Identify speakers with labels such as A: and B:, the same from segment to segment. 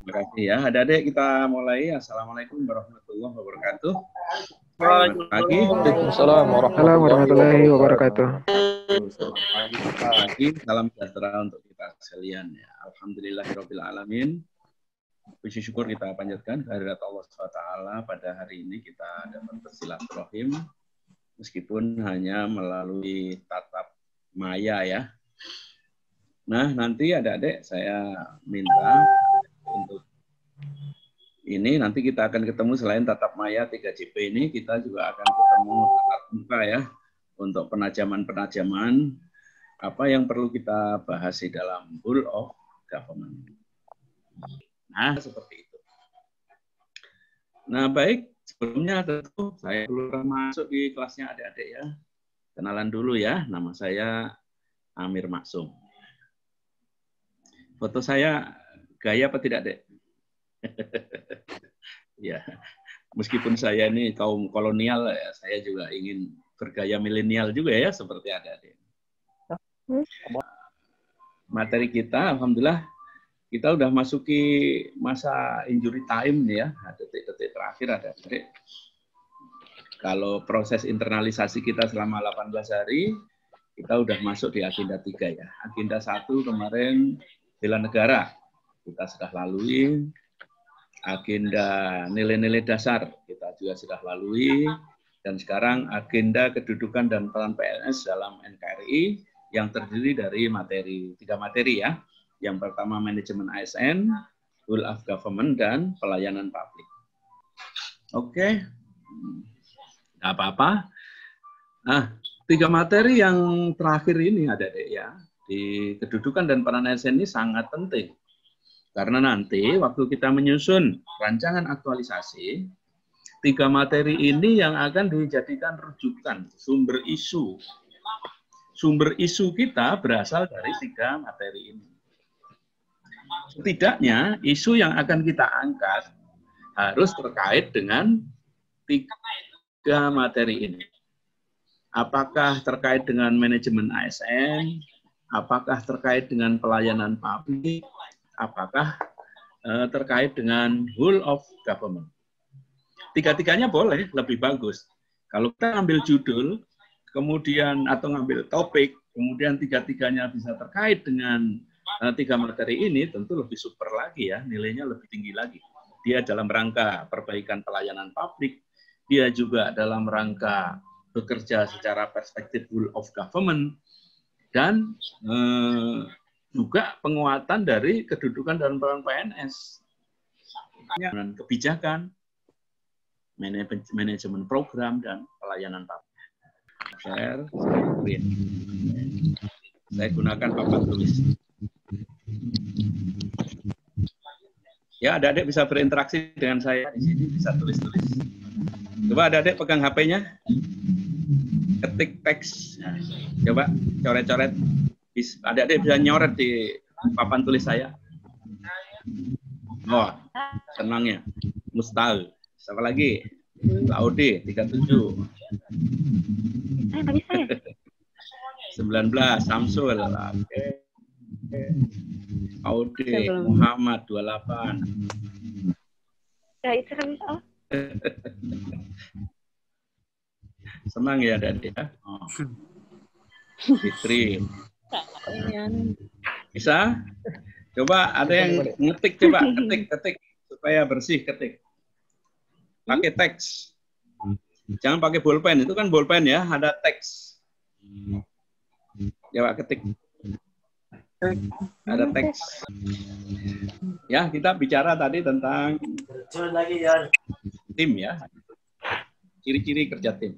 A: Terima kasih ya. Adik-adik kita mulai. Assalamualaikum warahmatullahi wabarakatuh. Selamat pagi.
B: Waalaikumsalam warahmatullahi wabarakatuh.
A: Selamat pagi. Salam sejahtera untuk kita sekalian ya. Alhamdulillahirabbil alamin. Puji syukur kita panjatkan kehadirat Allah SWT pada hari ini kita dapat bersilaturahim meskipun hanya melalui tatap maya ya. Nah, nanti adik-adik saya minta untuk ini nanti kita akan ketemu selain tatap maya 3JP ini kita juga akan ketemu tatap muka ya untuk penajaman-penajaman apa yang perlu kita bahas di dalam Whole of Government. Nah, seperti itu. Nah, baik. Sebelumnya tentu saya belum masuk di kelasnya adik-adik ya. Kenalan dulu ya. Nama saya Amir Maksum. Foto saya gaya apa tidak, Dek? Ya. Meskipun saya ini kaum kolonial ya, saya juga ingin bergaya milenial juga ya seperti adik-adik. Materi kita alhamdulillah kita udah masuki masa injury time ya, detik-detik terakhir adik-adik. Kalau proses internalisasi kita selama 18 hari, kita udah masuk di agenda 3 ya. Agenda 1 kemarin bela negara, kita sudah lalui. Agenda nilai-nilai dasar, kita juga sudah lalui. Dan sekarang agenda kedudukan dan peran PNS dalam NKRI yang terdiri dari 3 materi ya. Yang pertama manajemen ASN, Whole of Government, dan pelayanan publik. Oke, nggak apa-apa. Nah, 3 materi yang terakhir ini ada deh ya. Di kedudukan dan peran ASN ini sangat penting. Karena nanti waktu kita menyusun rancangan aktualisasi, 3 materi ini yang akan dijadikan rujukan, sumber isu. Sumber isu kita berasal dari 3 materi ini. Setidaknya isu yang akan kita angkat harus terkait dengan 3 materi ini. Apakah terkait dengan manajemen ASN, apakah terkait dengan pelayanan publik, apakah terkait dengan whole of government. 3-tiganya boleh, lebih bagus. Kalau kita ambil judul, kemudian atau ngambil topik, kemudian 3-tiganya bisa terkait dengan 3 materi ini, tentu lebih super lagi ya, nilainya lebih tinggi lagi. Dia dalam rangka perbaikan pelayanan publik, dia juga dalam rangka bekerja secara perspektif whole of government, dan juga penguatan dari kedudukan dan peran PNS. Dan kebijakan, manajemen program, dan pelayanan publik. Saya gunakan papan tulis. Ya, adik-adik bisa berinteraksi dengan saya di sini, bisa tulis-tulis. Coba adik-adik pegang HP-nya, ketik teks. Nah, coba coret-coret. Adik-adik bisa nyoret di papan tulis saya. Oh, senangnya. Mustahil. Siapa lagi? Laude, 37. 19, Samsul. Oke. Aude, Muhammad 28.
C: Ya, itu kan
A: Senang ya adik ya. Oh. Fitri. Bisa? Coba ada yang ngetik, coba ketik supaya bersih ketik. Pakai teks. Jangan pakai bolpen, itu kan bolpen ya, ada teks. Coba ketik. Ada teks. Ya, kita bicara tadi tentang tim ya. Ciri-ciri kerja tim.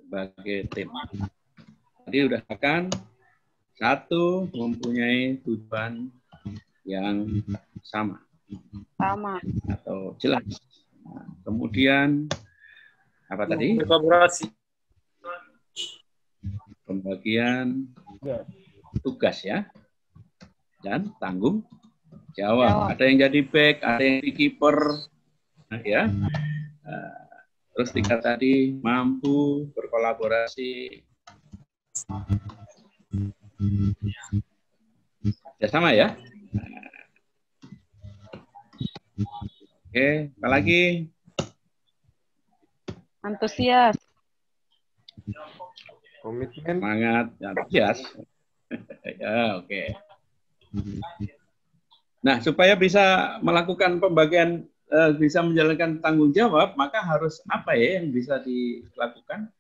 A: Sebagai tim. Tadi udah akan 1 mempunyai tujuan yang sama. Atau jelas. Nah, kemudian apa tadi?
B: Kolaborasi.
A: Pembagian tugas ya. Dan tanggung jawab. Ada yang jadi back, ada yang jadi kiper. Nah, ya. Terus 3 tadi, mampu berkolaborasi. Ya sama ya. Oke, apa lagi?
C: Antusias.
B: Komitmen.
A: Semangat, antusias. Ya, oke. Nah, supaya bisa melakukan pembagian, bisa menjalankan tanggung jawab, maka harus apa ya yang bisa dilakukan?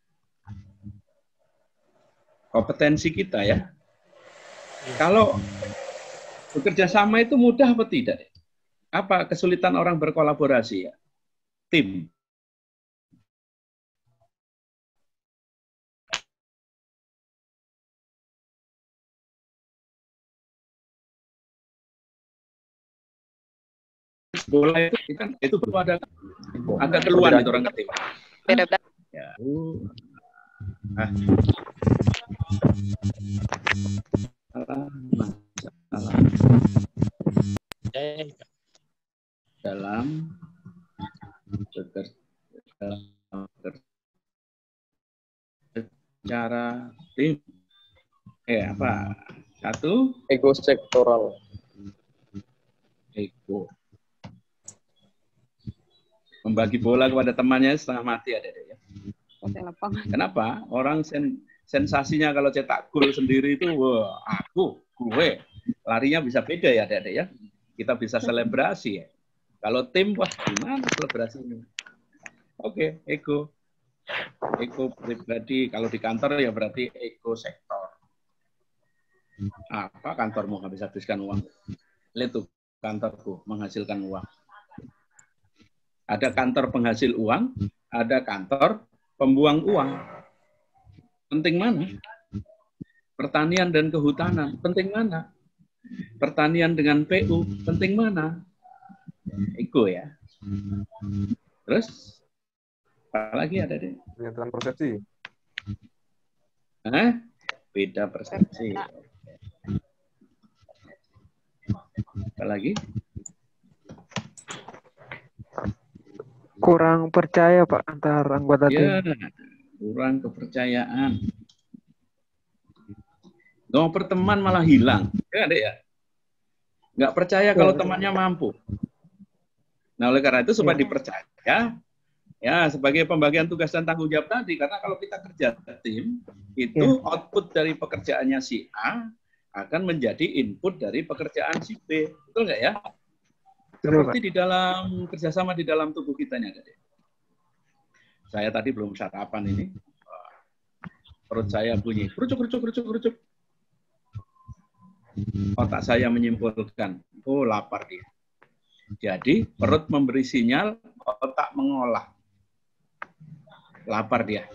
A: Kompetensi kita ya. Kalau bekerja sama itu mudah apa tidak? Apa kesulitan orang berkolaborasi ya? Tim. Bola itu kan itu perlu ada agak keluar itu orang ketim.
C: Beda-beda.
A: Ya. Dalam secara tim. Apa? 1.
B: Ego sektoral.
A: Ego. Membagi bola kepada temannya setengah mati ada ya. Kenapa? Orang sensasinya kalau cetak gol sendiri itu, wah, gue. Larinya bisa beda ya, Dede ya. Kita bisa selebrasi ya. Kalau tim, wah gimana selebrasinya? Oke, ego. Ego pribadi, kalau di kantor ya berarti ego sektor. Apa kantormu habiskan uang? Lihat tuh, kantorku menghasilkan uang. Ada kantor penghasil uang, ada kantor pembuang uang. Penting mana? Pertanian dan kehutanan, penting mana? Pertanian dengan PU, penting mana? Ego ya. Terus, apa lagi ada deh?
B: Pernyataan persepsi.
A: Beda persepsi. Apa lagi?
B: Kurang percaya Pak antar anggota tim.
A: Kurang kepercayaan. Ngomong perteman malah hilang. Ya, Dek ya? Nggak percaya kalau temannya mampu. Nah, oleh karena itu supaya dipercaya, ya sebagai pembagian tugas dan tanggung jawab tadi, karena kalau kita kerja tim, itu output dari pekerjaannya si A akan menjadi input dari pekerjaan si B. Betul nggak ya? Seperti di dalam kerjasama di dalam tubuh kita nya. Saya tadi belum sarapan ini. Perut saya bunyi. Kerucuk. Otak saya menyimpulkan. Oh, lapar dia. Jadi, perut memberi sinyal, otak mengolah. Lapar dia.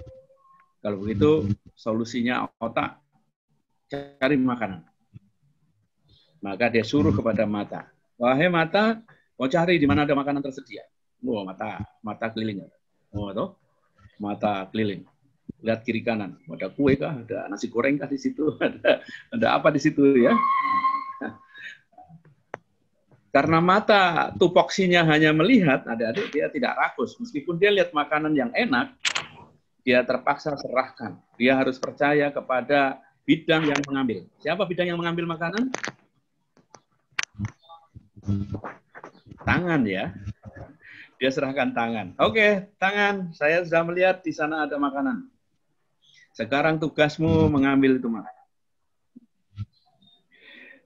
A: Kalau begitu, solusinya otak cari makanan. Maka dia suruh kepada mata. Wahai mata, mau cari di mana ada makanan tersedia. Oh, mata keliling. Oh, toh? Mata keliling. Lihat kiri kanan. Ada kue kah? Ada nasi goreng kah di situ? Ada apa di situ ya? Karena mata tupoksinya hanya melihat, adik-adik dia tidak rakus. Meskipun dia lihat makanan yang enak, dia terpaksa serahkan. Dia harus percaya kepada bidang yang mengambil. Siapa bidang yang mengambil makanan? Tangan ya. Dia serahkan tangan. Oke, tangan. Saya sudah melihat di sana ada makanan. Sekarang tugasmu mengambil itu makanan.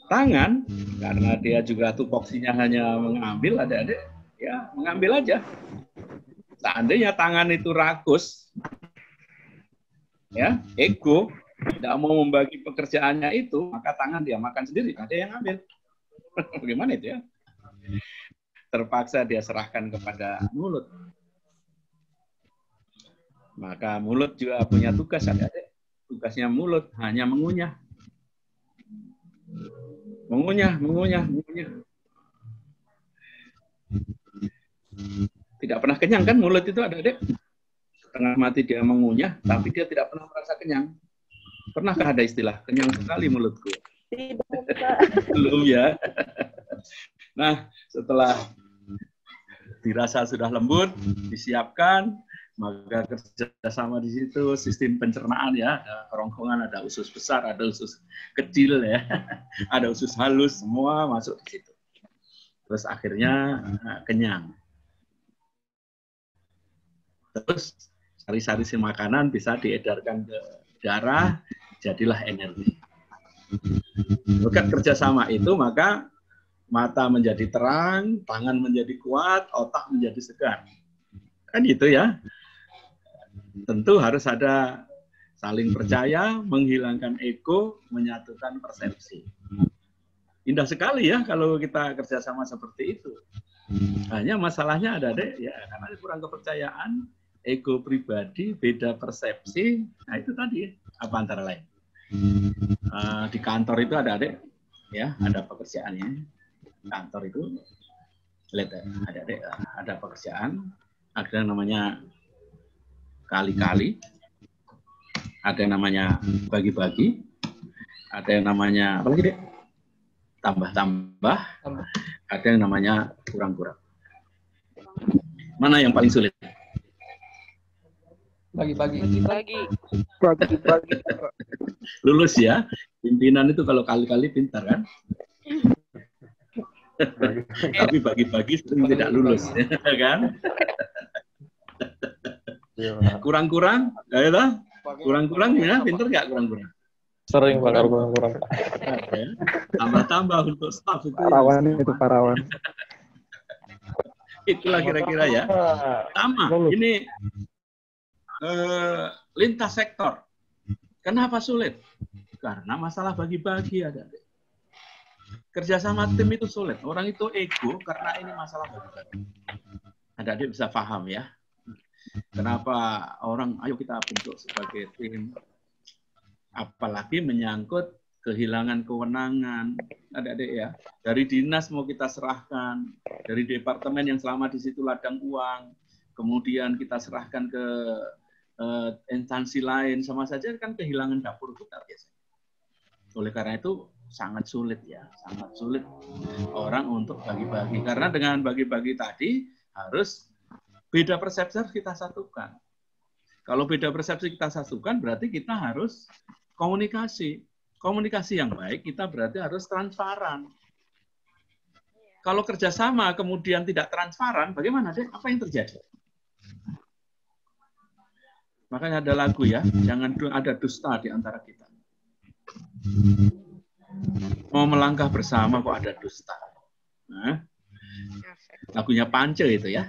A: Tangan, karena dia juga tupoksinya hanya mengambil, adik-adik, ya mengambil aja. Seandainya tangan itu rakus, ya ego, tidak mau membagi pekerjaannya itu, maka tangan dia makan sendiri, ada yang ambil. Bagaimana itu ya? Terpaksa dia serahkan kepada mulut. Maka mulut juga punya tugas, adik-adik. Tugasnya mulut hanya mengunyah. Mengunyah. Tidak pernah kenyang kan mulut itu, adik-adik? Setengah mati dia mengunyah, tapi dia tidak pernah merasa kenyang. Pernahkah ada istilah, kenyang sekali mulutku? Belum ya. Nah, setelah dirasa sudah lembut, disiapkan, Maka kerjasama di situ, sistem pencernaan ya, ada kerongkongan, ada usus besar, ada usus kecil ya, ada usus halus, semua masuk di situ. Terus akhirnya kenyang. Terus sari-sari si makanan bisa diedarkan ke darah, jadilah energi. Berkat kerjasama itu maka mata menjadi terang, tangan menjadi kuat, otak menjadi segar. Kan gitu ya. Tentu harus ada saling percaya, menghilangkan ego, menyatukan persepsi. Indah sekali ya kalau kita kerjasama seperti itu. Hanya masalahnya ada deh, ya karena kurang kepercayaan, ego pribadi, beda persepsi. Nah itu tadi apa antara lain. Di kantor itu ada deh, ya ada pekerjaannya. Kantor itu lihat ada pekerjaan, ada yang namanya kali-kali, ada yang namanya bagi-bagi, ada yang namanya apa lagi deh? Tambah-tambah, ada yang namanya kurang-kurang. Mana yang paling sulit?
D: Bagi-bagi.
A: Lulus ya. Pimpinan itu kalau kali-kali pintar kan? Tapi bagi-bagi sering tidak lulus, ya kan? Kurang-kurang, ya kurang-kurang ya, pintar nggak kurang-kurang?
D: Sering bakar kurang-kurang.
A: Tambah-tambah untuk staff itu.
B: Parawan.
A: Itulah kira-kira ya. Sama, ini lintas sektor. Kenapa sulit? Karena masalah bagi-bagi ada. Kerjasama tim itu sulit. Orang itu ego karena ini masalah bagi-bagi. Adik-adik bisa paham ya. Kenapa orang, ayo kita bentuk sebagai tim. Apalagi menyangkut kehilangan kewenangan. Adik-adik ya. Dari dinas mau kita serahkan. Dari departemen yang selama di situ ladang uang. Kemudian kita serahkan ke instansi lain. Sama saja kan kehilangan dapur kita biasanya. Oleh karena itu sangat sulit ya, sangat sulit orang untuk bagi-bagi. Karena dengan bagi-bagi tadi harus beda persepsi harus kita satukan. Kalau beda persepsi kita satukan berarti kita harus komunikasi. Komunikasi yang baik kita berarti harus transparan. Kalau kerjasama kemudian tidak transparan, bagaimana deh? Apa yang terjadi? Makanya ada lagu ya, jangan ada dusta di antara kita. Mau melangkah bersama kok ada dusta. Nah, lagunya Pance itu ya.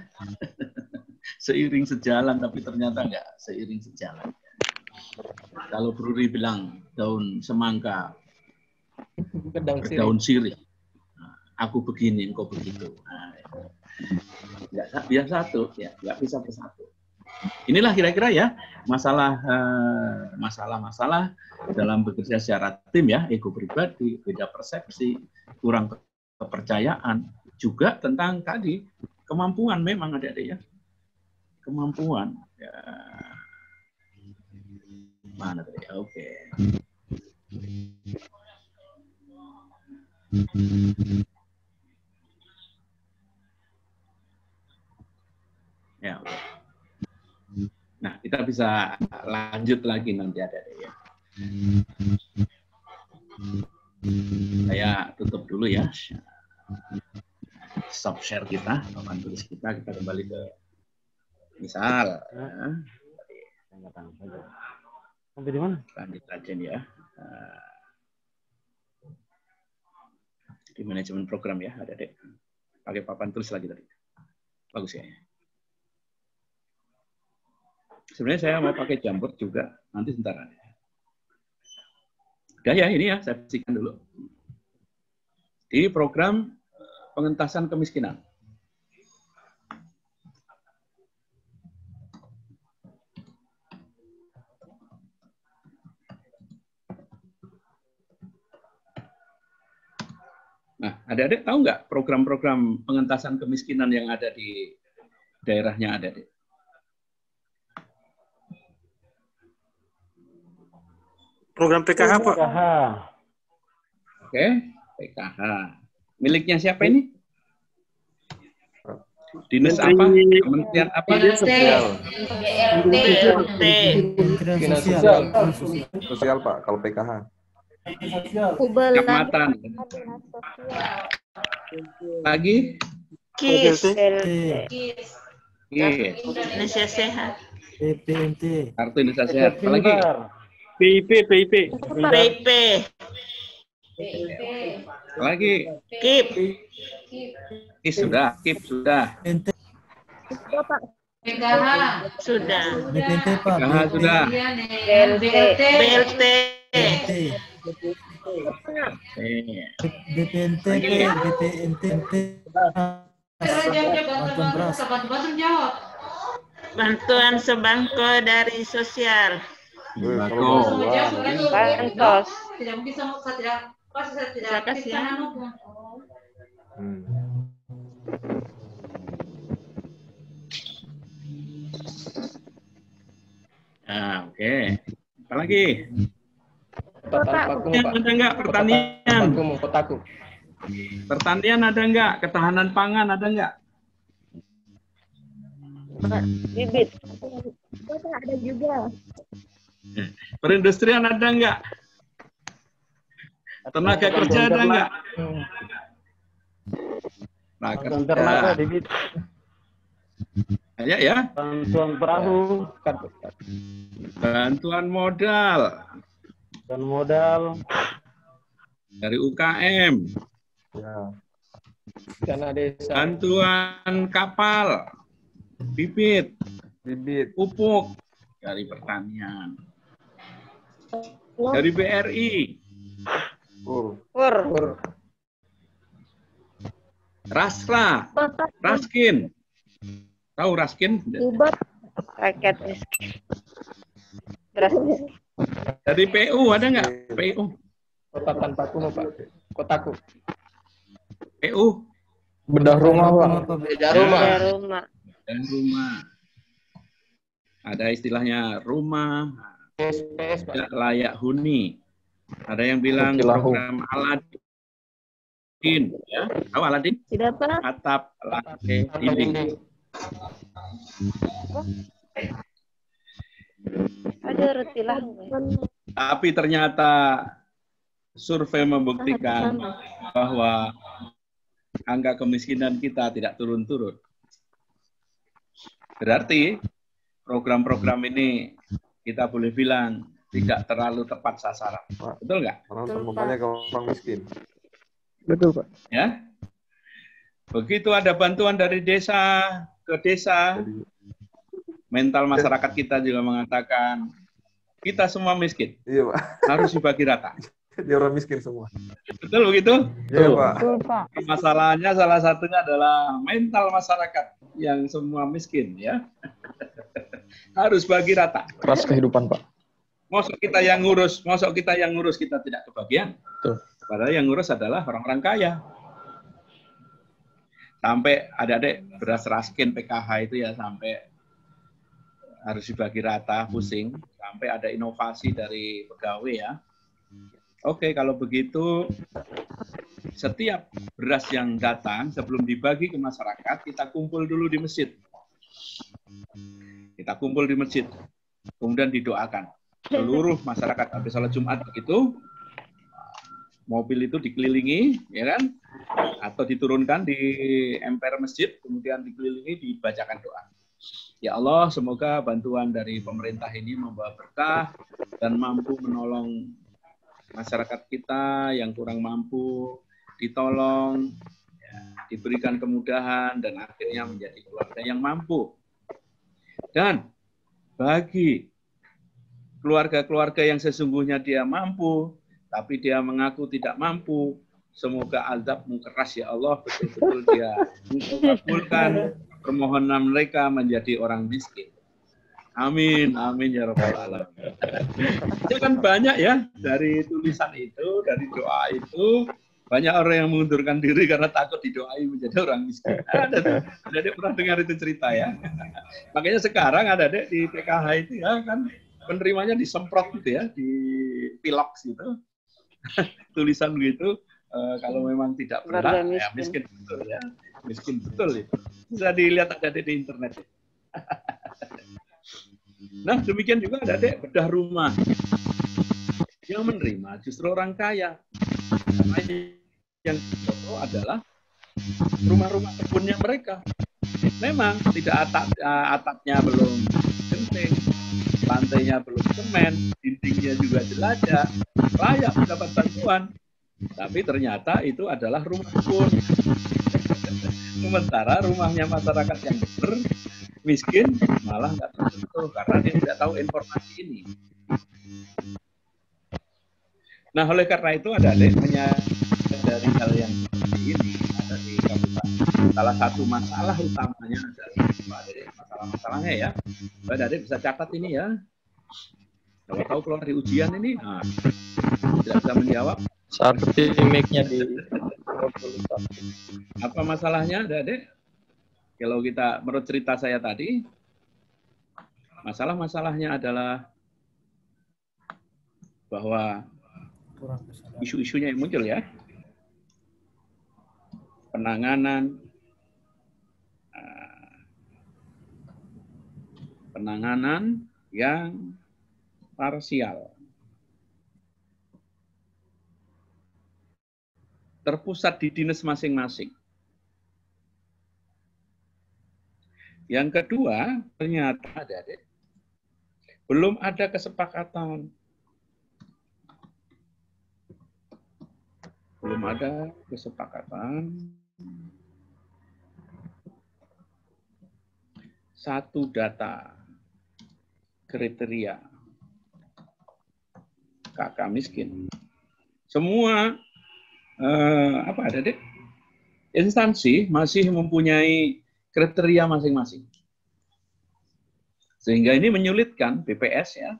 A: Seiring sejalan tapi ternyata enggak seiring sejalan. Kalau Bruri bilang daun semangka daun sirih. Aku begini, engkau begitu. Nah, enggak biar satu, ya, enggak bisa bersatu. Inilah kira-kira ya masalah-masalah dalam bekerja secara tim ya, ego pribadi, beda persepsi, kurang kepercayaan, juga tentang tadi kemampuan memang adik-adik ya. Kemampuan. Ya. Mana tadi? Oke. Ya, oke. Nah, kita bisa lanjut lagi nanti adik-adik ya. Saya tutup dulu ya. Stop share kita, papan tulis kita kembali ke misal.
D: Sampai di mana?
A: Lanjut aja nih ya. Di manajemen program ya, adik-adik. Pakai papan tulis lagi tadi. Bagus ya. Sebenarnya saya mau pakai Jamboard juga, nanti sebentar. Udah ya, ini ya, saya bersihkan dulu. Di program pengentasan kemiskinan. Nah, adik-adik tahu nggak program-program pengentasan kemiskinan yang ada di daerahnya adik-adik?
E: Program PKH, Pak.
A: Oke, PKH. Miliknya siapa ini? Dinas apa? Kementerian apa?
B: Sosial.
D: Dinas sosial.
B: Sosial Pak, kalau PKH.
A: Kecamatan. Lagi?
C: KIS.
A: Iya.
C: Indonesia Sehat.
A: Kartu Indonesia Sehat. Apa lagi?
E: PIP.
C: PIP.
A: Apa lagi?
C: KIP.
A: KIS sudah. KIP sudah.
F: PKH
C: Sudah.
A: PKH sudah.
C: BLT.
A: Iya.
C: Bantuan sembako dari sosial.
A: Sembako.
C: Bantos.
F: tidak mungkin sama saya tidak
C: Terima kasih ya.
A: Nah, oke. Apa lagi?
D: Paku, Pak.
A: Ada nggak pertanian?
D: Paku mau kotaku.
A: Pertanian ada nggak? Ketahanan pangan ada nggak?
C: Bibit.
G: Ada juga.
A: Perindustrian ada nggak? Tenaga kerja ada nggak? Tenaga kerja.
D: Bibit.
A: Ayo ya.
D: Bantuan perahu.
A: Bantuan modal
D: Dan modal.
A: dari UKM.
B: Ya.
D: Dana desa.
A: Bantuan kapal, bibit, pupuk dari pertanian. Dari BRI. Rasra, Raskin. Tahu Raskin?
C: Rakyat miskin. Beras miskin.
A: Dari PU ada nggak? PU.
D: Kotakan paku mau Pak. Kotaku.
A: PU.
D: Bedah rumah Pak. Bedah rumah.
C: Ada rumah.
A: Dan rumah. Ada istilahnya rumah
D: SPS Pak.
A: tidak layak huni. Ada yang bilang
D: Cilahu.
A: program Aladin. Ya, tahu Aladin?
G: Tidak Pak.
A: Atap lantai dinding.
C: Ada retilah.
A: Tapi ternyata survei membuktikan bahwa angka kemiskinan kita tidak turun-turun. Berarti program-program ini kita boleh bilang tidak terlalu tepat sasaran. Betul nggak?
B: Orang temukannya ke orang miskin.
D: Betul Pak.
A: Ya. Begitu ada bantuan dari desa ke desa, mental masyarakat kita juga mengatakan kita semua miskin,
B: Iya Pak.
A: harus dibagi rata.
B: Dia orang miskin semua.
A: Betul begitu?
B: Iya Pak.
A: Masalahnya salah satunya adalah mental masyarakat yang semua miskin, ya. Harus bagi rata.
D: Keras kehidupan Pak.
A: Masuk kita yang ngurus kita tidak kebagian.
D: Betul.
A: Padahal yang ngurus adalah orang-orang kaya. Sampai adik-adik beras Raskin PKH itu ya sampai harus dibagi rata, pusing. Sampai ada inovasi dari pegawai ya. Oke, kalau begitu setiap beras yang datang sebelum dibagi ke masyarakat, kita kumpul dulu di masjid. Kita kumpul di masjid. Kemudian didoakan. Seluruh masyarakat habis sholat Jumat begitu, mobil itu dikelilingi, ya kan? Atau diturunkan di emper masjid, kemudian dikelilingi, dibacakan doa. Ya Allah, semoga bantuan dari pemerintah ini membawa berkah dan mampu menolong masyarakat kita yang kurang mampu, ditolong, ya, diberikan kemudahan, dan akhirnya menjadi keluarga yang mampu. Dan bagi keluarga-keluarga yang sesungguhnya dia mampu, tapi dia mengaku tidak mampu, semoga azab-Mu keras ya Allah, betul-betul dia mengabulkan permohonan mereka menjadi orang miskin. Amin, amin ya rabbal alamin. Itu kan banyak ya dari tulisan itu, dari doa itu, banyak orang yang mengundurkan diri karena takut didoai menjadi orang miskin. Ada pernah dengar itu cerita ya. Makanya sekarang ada di PKH itu ya kan penerimanya disemprot gitu ya, di pilok gitu. Tulisan begitu, kalau memang tidak berat, ya miskin betul ya. Miskin betul itu. Bisa dilihat ada di internet. Nah, demikian juga ada bedah rumah. Yang menerima justru orang kaya. Karena yang foto adalah rumah-rumah kebunnya mereka. Memang tidak atapnya belum genting, lantainya belum semen, dindingnya juga jelajah, layak mendapat bantuan. Tapi ternyata itu adalah rumah kebun. Sementara rumahnya masyarakat yang miskin malah nggak tersentuh karena dia tidak tahu informasi ini. Nah, oleh karena itu ada menyadari hal yang seperti ini ada di kabupaten. Salah satu masalah utamanya adalah masalah-masalahnya ya. Mbak Dade bisa catat ini ya. Kalau tahu keluar di ujian ini, tidak bisa menjawab.
D: Seperti mic-nya di
A: apa masalahnya, Dade? Kalau kita menurut cerita saya tadi, masalah-masalahnya adalah bahwa isu-isunya yang muncul ya, penanganan yang parsial, terpusat di dinas masing-masing. Yang kedua, ternyata belum ada kesepakatan. Belum ada kesepakatan. Satu data kriteria kakak miskin. Semua instansi masih mempunyai kriteria masing-masing. Sehingga ini menyulitkan BPS ya.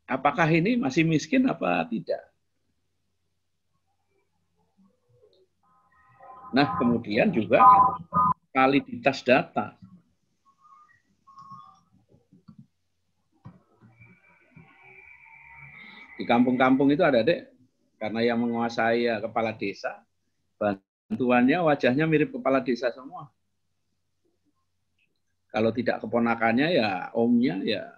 A: Apakah ini masih miskin apa tidak? Nah, kemudian juga validitas data. Di kampung-kampung itu ada karena yang menguasai ya, kepala desa, bantuannya wajahnya mirip kepala desa semua. Kalau tidak keponakannya ya omnya ya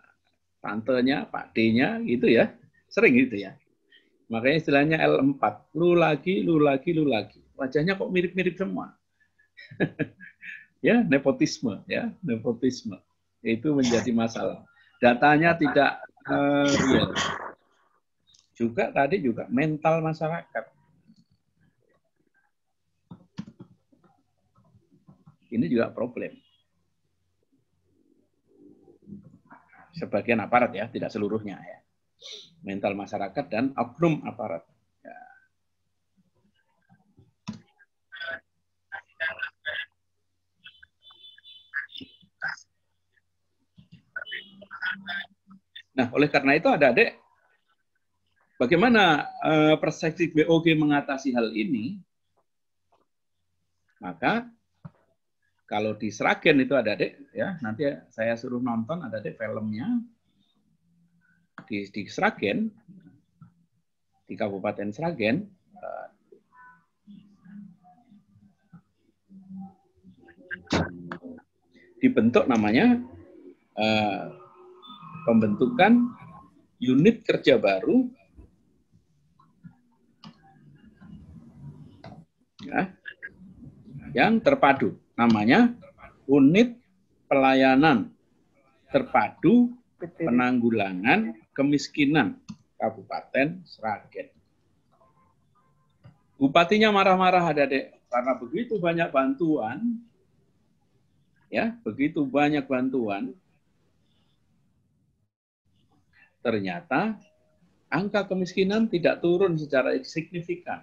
A: tantenya, Pak D-nya gitu ya. Sering gitu ya. Makanya istilahnya L4. Lu lagi. Wajahnya kok mirip-mirip semua. Ya, nepotisme ya, nepotisme. Itu menjadi masalah. Datanya tidak real. Juga tadi juga mental masyarakat. Ini juga problem. Sebagian aparat ya, tidak seluruhnya ya. Mental masyarakat dan oknum aparat. Ya. Nah, oleh karena itu ada bagaimana persepsi BOG mengatasi hal ini? Maka kalau di Sragen itu ada ya, nanti saya suruh nonton ada filmnya di Sragen, di Kabupaten Sragen. Dibentuk namanya pembentukan unit kerja baru ya, yang terpadu. Namanya Unit Pelayanan Terpadu Penanggulangan Kemiskinan Kabupaten Sragen. Bupatinya marah-marah karena begitu banyak bantuan, ya, begitu banyak bantuan, ternyata angka kemiskinan tidak turun secara signifikan.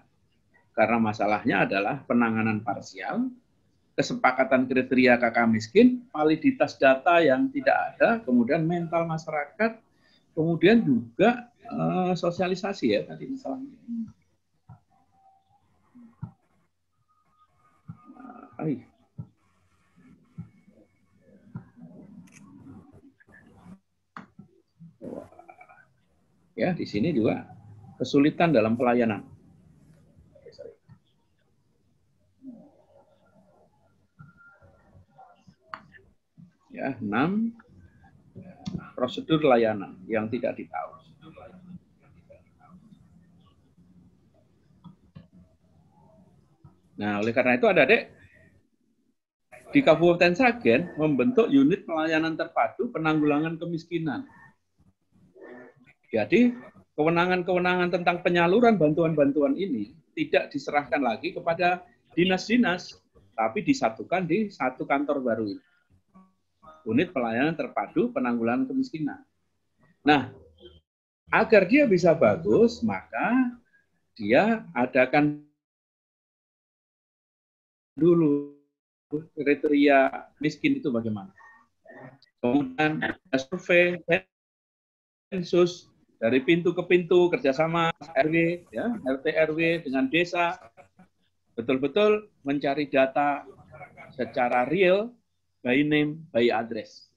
A: Karena masalahnya adalah penanganan parsial, kesepakatan kriteria kakak miskin, validitas data yang tidak ada, kemudian mental masyarakat, kemudian juga sosialisasi ya tadi misalnya. Ya, di sini juga kesulitan dalam pelayanan. prosedur layanan yang tidak ditahu. Nah, oleh karena itu adik-adik di Kabupaten Sragen membentuk unit pelayanan terpadu penanggulangan kemiskinan. Jadi, kewenangan-kewenangan tentang penyaluran bantuan-bantuan ini tidak diserahkan lagi kepada dinas-dinas, tapi disatukan di satu kantor baru ini. Unit pelayanan terpadu penanggulangan kemiskinan. Nah, agar dia bisa bagus, maka dia adakan dulu kriteria miskin itu bagaimana. Kemudian survei, sensus, dari pintu ke pintu, kerjasama RW, ya, RT RW dengan desa, betul-betul mencari data secara real, by name, by address.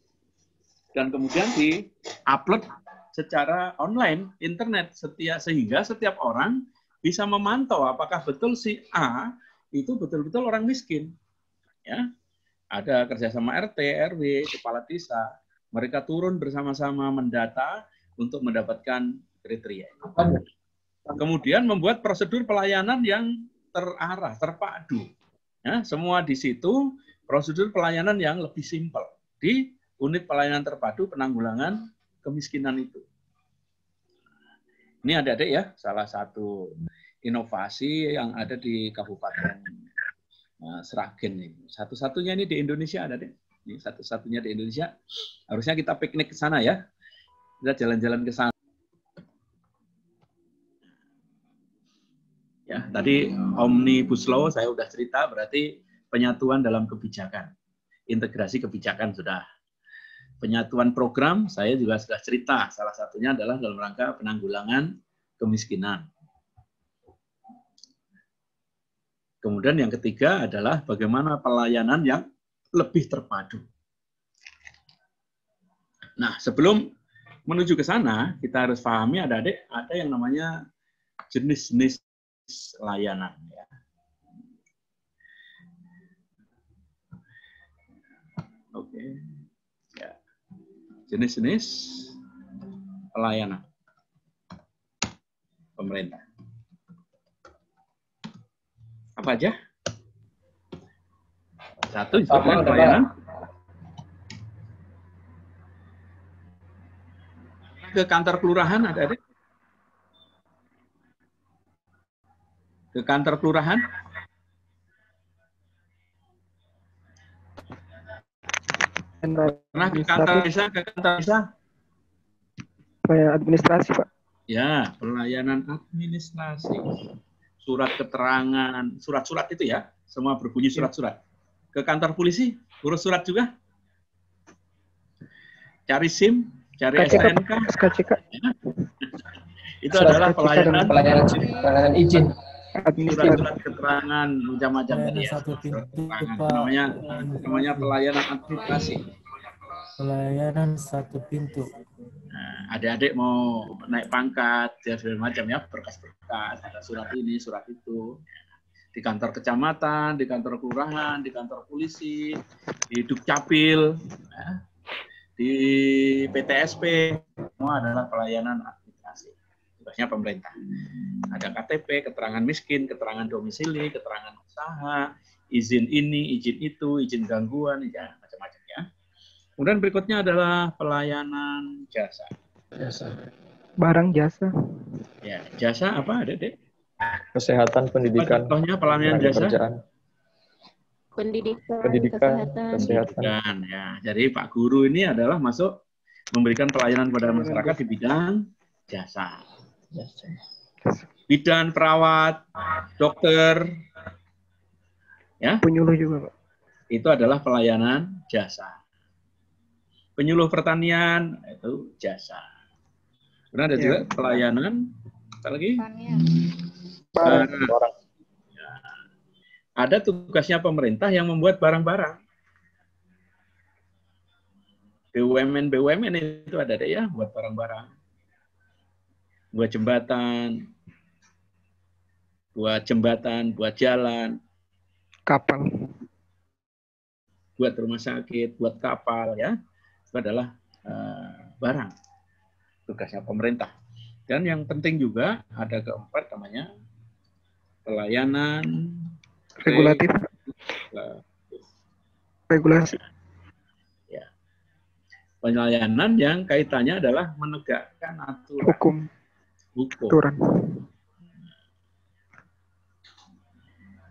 A: Dan kemudian di-upload secara online, internet, sehingga setiap orang bisa memantau apakah betul si A itu betul-betul orang miskin. Ya, ada kerjasama RT, RW, kepala desa, mereka turun bersama-sama mendata untuk mendapatkan kriteria. Kemudian membuat prosedur pelayanan yang terarah, terpadu. Ya, semua di situ prosedur pelayanan yang lebih simpel di unit pelayanan terpadu penanggulangan kemiskinan itu. Ini adik-adik ya, salah satu inovasi yang ada di Kabupaten Sragen ini. Satu-satunya ini di Indonesia ada deh. Ini satu-satunya di Indonesia. Harusnya kita piknik ke sana ya. Kita jalan-jalan ke sana. Ya, tadi Omnibus Law saya udah cerita, berarti penyatuan dalam kebijakan. Integrasi kebijakan sudah. Penyatuan program saya juga sudah cerita. Salah satunya adalah dalam rangka penanggulangan kemiskinan. Kemudian yang ketiga adalah bagaimana pelayanan yang lebih terpadu. Nah, sebelum menuju ke sana, kita harus pahami ada yang namanya jenis-jenis layanan. Ya. Oke, ya. Jenis-jenis pelayanan pemerintah. Apa aja? Satu, pelayanan ke kantor kelurahan ada? Ke kantor kelurahan? Pernah ke kantor desa? Ke kantor desa?
H: Pelayanan administrasi, Pak.
A: Ya, pelayanan administrasi. Surat keterangan, surat-surat itu ya, semua berbunyi surat-surat. Ke kantor polisi, urus surat juga. Cari SIM, cari STNK.
H: SKCK.
A: Ya. Itu adalah pelayanan
I: izin.
A: Surat-surat keterangan macam-macam tadi ya. Namanya pelayanan administrasi.
I: Pelayanan satu pintu.
A: Nah, adik-adik mau naik pangkat, ya segala macam ya, berkas-berkas, ada surat ini, surat itu. Di kantor kecamatan, di kantor kelurahan, di kantor polisi, di Dukcapil, ya, di PTSP, semua adalah pelayanan administrasi. Tugasnya pemerintah. Ada KTP, keterangan miskin, keterangan domisili, keterangan usaha, izin ini, izin itu, izin gangguan, ya, macam-macam ya. Kemudian berikutnya adalah pelayanan jasa.
H: Barang jasa.
A: Ya, jasa apa ada, Dek?
D: Kesehatan, pendidikan.
A: Contohnya pelayanan jasa.
D: Kerjaan.
G: Pendidikan,
D: kesehatan.
A: Ya. Jadi Pak Guru ini adalah masuk memberikan pelayanan kepada masyarakat di bidang jasa. Bidan, perawat, dokter, ya.
H: Penyuluh juga, Pak.
A: Itu adalah pelayanan jasa. Penyuluh pertanian itu jasa. Kemudian ada juga pelayanan apa lagi? Barang. Ya. Ada tugasnya pemerintah yang membuat barang-barang. BUMN itu ada deh ya, buat barang-barang. Buat jembatan, buat jalan.
H: Kapal.
A: Buat rumah sakit, buat kapal ya. Itu adalah barang. Tugasnya pemerintah. Dan yang penting juga ada keempat namanya pelayanan
H: Regulatif. Regulasi.
A: Ya. Pelayanan yang kaitannya adalah menegakkan aturan. Hukum.
H: Aturan.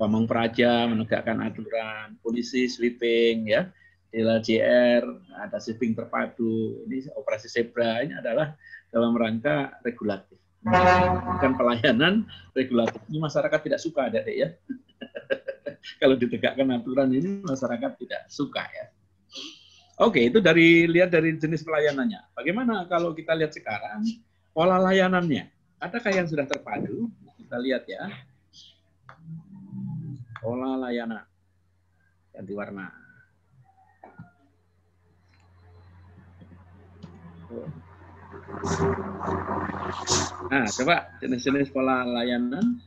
A: Pamong Praja menegakkan aturan, polisi sweeping, ya, LJR, ada sweeping terpadu, ini operasi zebra, ini adalah dalam rangka regulatif. Bukan pelayanan regulatif. Ini masyarakat tidak suka, adik-adik, ya. Kalau ditegakkan aturan ini masyarakat tidak suka, ya. Oke, itu lihat dari jenis pelayanannya. Bagaimana kalau kita lihat sekarang pola layanannya? Adakah yang sudah terpadu? Kita lihat ya. Pola layanan. Ganti warna. Nah, coba jenis-jenis pola layanan.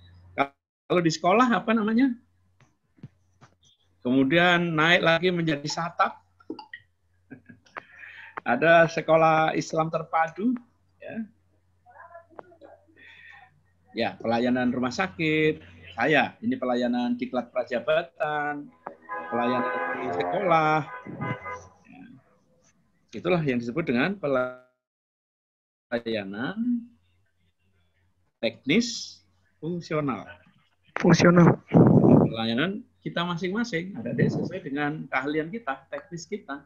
A: Kalau di sekolah apa namanya? Kemudian naik lagi menjadi satap. Ada sekolah Islam terpadu. Ya, pelayanan rumah sakit. Ini pelayanan diklat prajabatan, pelayanan di sekolah. Ya. Itulah yang disebut dengan pelayanan teknis fungsional. Pelayanan kita masing-masing ada sesuai dengan keahlian kita, teknis kita.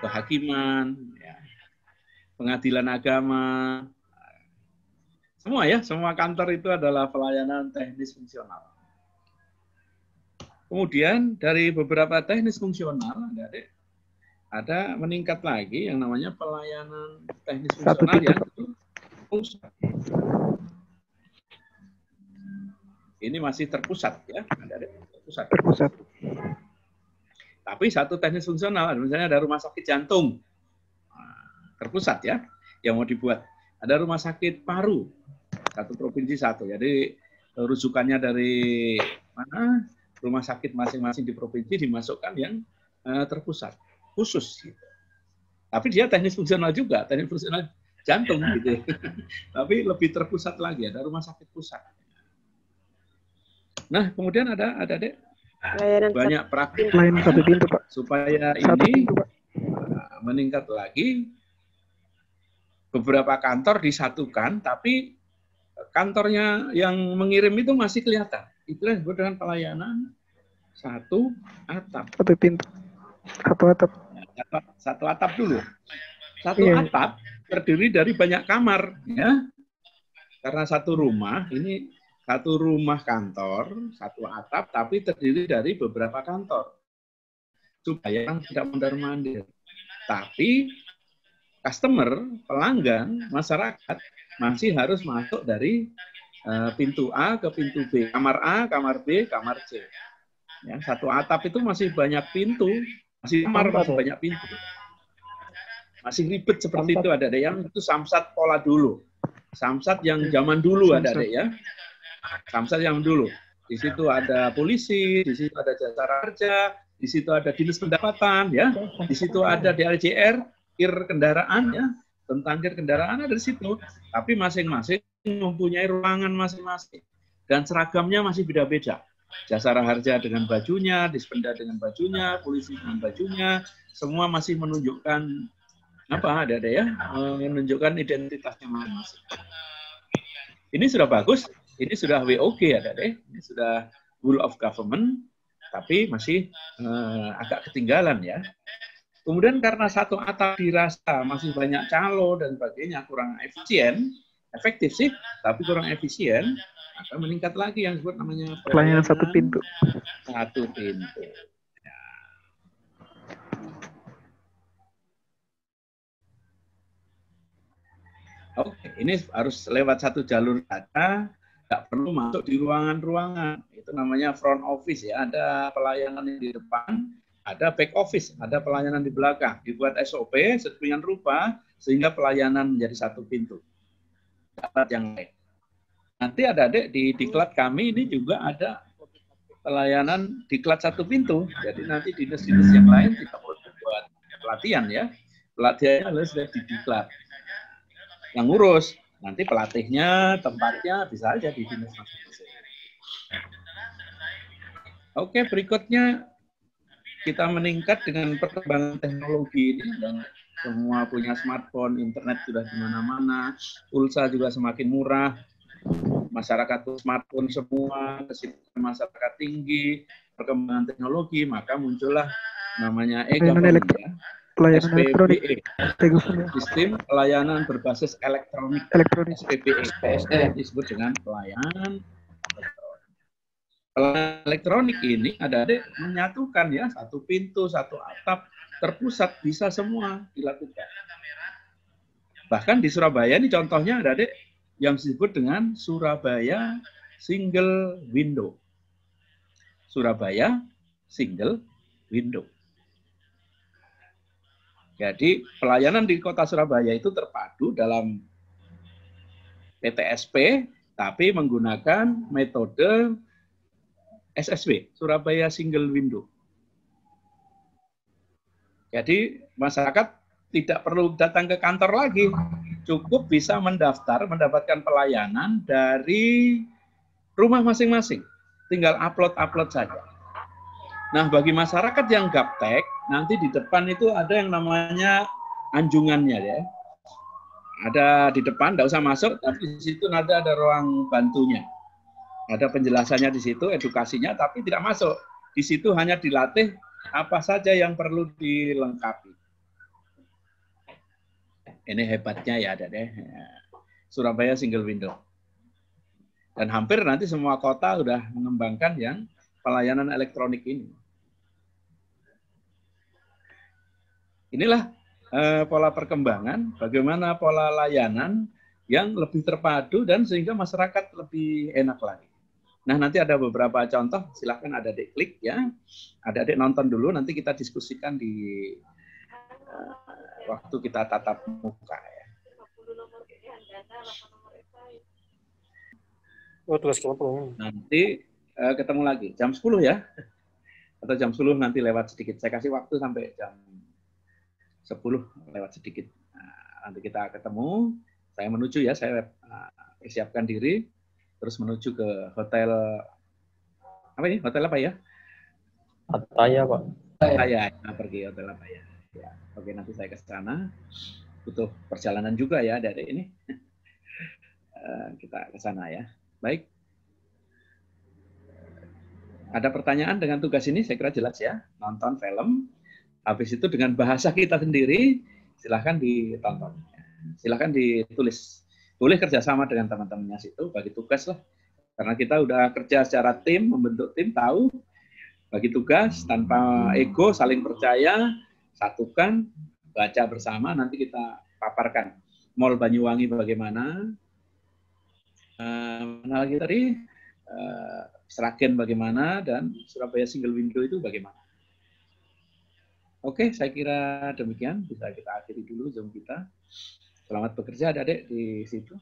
A: Kehakiman, ya. Pengadilan agama. Semua kantor itu adalah pelayanan teknis fungsional. Kemudian dari beberapa teknis fungsional, ada meningkat lagi yang namanya pelayanan teknis fungsional yang itu pusat. Ini masih terpusat, ya, terpusat. Tapi satu teknis fungsional, misalnya ada rumah sakit jantung, terpusat, ya, yang mau dibuat. Ada rumah sakit paru, satu provinsi satu. Jadi rujukannya dari mana? Rumah sakit masing-masing di provinsi dimasukkan yang terpusat, khusus. Gitu. Tapi dia teknis fungsional juga, teknis fungsional jantung gitu. Tapi lebih terpusat lagi, ada rumah sakit pusat. Nah, kemudian ada banyak praktik
H: Lain satu pintu, Pak.
A: supaya
H: Satu
A: ini
H: pintu, Pak.
A: meningkat lagi. Beberapa kantor disatukan, tapi kantornya yang mengirim itu masih kelihatan. Itulah yang disebut dengan pelayanan satu atap.
H: Satu pintu. Satu atap.
A: Satu atap dulu. Satu atap terdiri dari banyak kamar, ya. Karena satu rumah, ini satu rumah kantor, satu atap, tapi terdiri dari beberapa kantor. Supaya tidak mondar-mandir. Tapi customer, pelanggan, masyarakat masih harus masuk dari pintu A ke pintu B. Kamar A, kamar B, kamar C. Ya, satu atap itu masih banyak pintu, masih banyak pintu. Masih ribet seperti itu, ada yang itu samsat pola dulu. Samsat yang zaman dulu ada ya. Samsat yang dulu. Di situ ada polisi, di situ ada jasa raja, di situ ada dinas pendapatan, ya. Di situ ada DLJR, kir kendaraan, ya. Tentang kir kendaraan ada di situ. Tapi masing-masing mempunyai ruangan masing-masing. Dan seragamnya masih beda-beda. Jasara harja dengan bajunya, dispenda dengan bajunya, polisi dengan bajunya, semua masih menunjukkan ada ya, menunjukkan identitasnya masing-masing. Ini sudah bagus, ini sudah WOG ini sudah whole of government, tapi masih agak ketinggalan ya. Kemudian karena satu atap dirasa masih banyak calo dan sebagainya, kurang efisien, efektif sih, tapi kurang efisien, akan meningkat lagi yang disebut namanya
H: pelayanan satu pintu.
A: Satu pintu. Ya. Oke, ini harus lewat satu jalur saja, nggak perlu masuk di ruangan-ruangan. Itu namanya front office ya. Ada pelayanan di depan, ada back office, ada pelayanan di belakang. Dibuat SOP sedemikian rupa sehingga pelayanan menjadi satu pintu. Dapat yang lain. Nanti adik-adik di diklat kami ini juga ada pelayanan diklat satu pintu. Jadi nanti dinas-dinas yang lain kita buat pelatihan ya. pelatihannya sudah dideklar. Yang ngurus nanti pelatihnya, tempatnya bisa aja di dinas masing-masing. Oke, berikutnya kita meningkat dengan perkembangan teknologi ini dan semua punya smartphone, internet sudah di mana-mana, pulsa juga semakin murah, masyarakat tuh smartphone semua, kesibukan masyarakat tinggi, perkembangan teknologi, maka muncullah namanya e-government, ya.
H: Pelayanan elektronik.
A: SPBE,
H: E-government.
A: Sistem Pelayanan Berbasis Elektronik,
H: Elektronik.
A: SPBE, disebut dengan pelayanan elektronik. Pelayanan elektronik ini adik-adik menyatukan ya, satu pintu, satu atap, terpusat, bisa semua dilakukan. Bahkan di Surabaya ini contohnya adik-adik yang disebut dengan Surabaya Single Window. Surabaya Single Window. Jadi pelayanan di kota Surabaya itu terpadu dalam PTSP, tapi menggunakan metode SSW, Surabaya Single Window. Jadi masyarakat tidak perlu datang ke kantor lagi, cukup bisa mendaftar, mendapatkan pelayanan dari rumah masing-masing. Tinggal upload saja. Nah, bagi masyarakat yang gaptek, nanti di depan itu ada yang namanya anjungannya ya. Ada di depan, tidak usah masuk, tapi di situ nanti ada ruang bantunya. Ada penjelasannya di situ, edukasinya, tapi tidak masuk. Di situ hanya dilatih apa saja yang perlu dilengkapi. Ini hebatnya ya, Adik. Surabaya Single Window. Dan hampir nanti semua kota sudah mengembangkan yang pelayanan elektronik ini. Inilah pola perkembangan, bagaimana pola layanan yang lebih terpadu dan sehingga masyarakat lebih enak lagi. Nah, nanti ada beberapa contoh, silahkan adik-adik klik ya. Adik-adik nonton dulu, nanti kita diskusikan di waktu kita tatap muka ya.
E: Oh, tugas kelompok.
A: Nanti ketemu lagi jam 10 ya. Atau jam 10 nanti lewat sedikit. Saya kasih waktu sampai jam 10 lewat sedikit. Nah, nanti kita ketemu. Saya menuju ya, saya persiapkan diri. Terus menuju ke hotel, apa ini? Hotel apa ya?
D: Attaya, Pak.
A: Saya pergi hotel apa ya? Ya, oke, nanti saya ke sana. Butuh perjalanan juga ya dari ini. Kita ke sana ya. Baik. Ada pertanyaan dengan tugas ini? Saya kira jelas ya. Nonton film. Habis itu dengan bahasa kita sendiri, silahkan ditonton. Silahkan ditulis. Boleh kerjasama dengan teman-temannya situ, bagi tugas lah. Karena kita udah kerja secara tim, membentuk tim, tahu. Bagi tugas, tanpa ego, saling percaya, satukan, baca bersama, nanti kita paparkan. Mall Banyuwangi bagaimana, mana lagi tadi, Sragen bagaimana, dan Surabaya Single Window itu bagaimana. Oke, saya kira demikian. Bisa kita akhiri dulu Zoom kita. Selamat bekerja adik-adik di situ.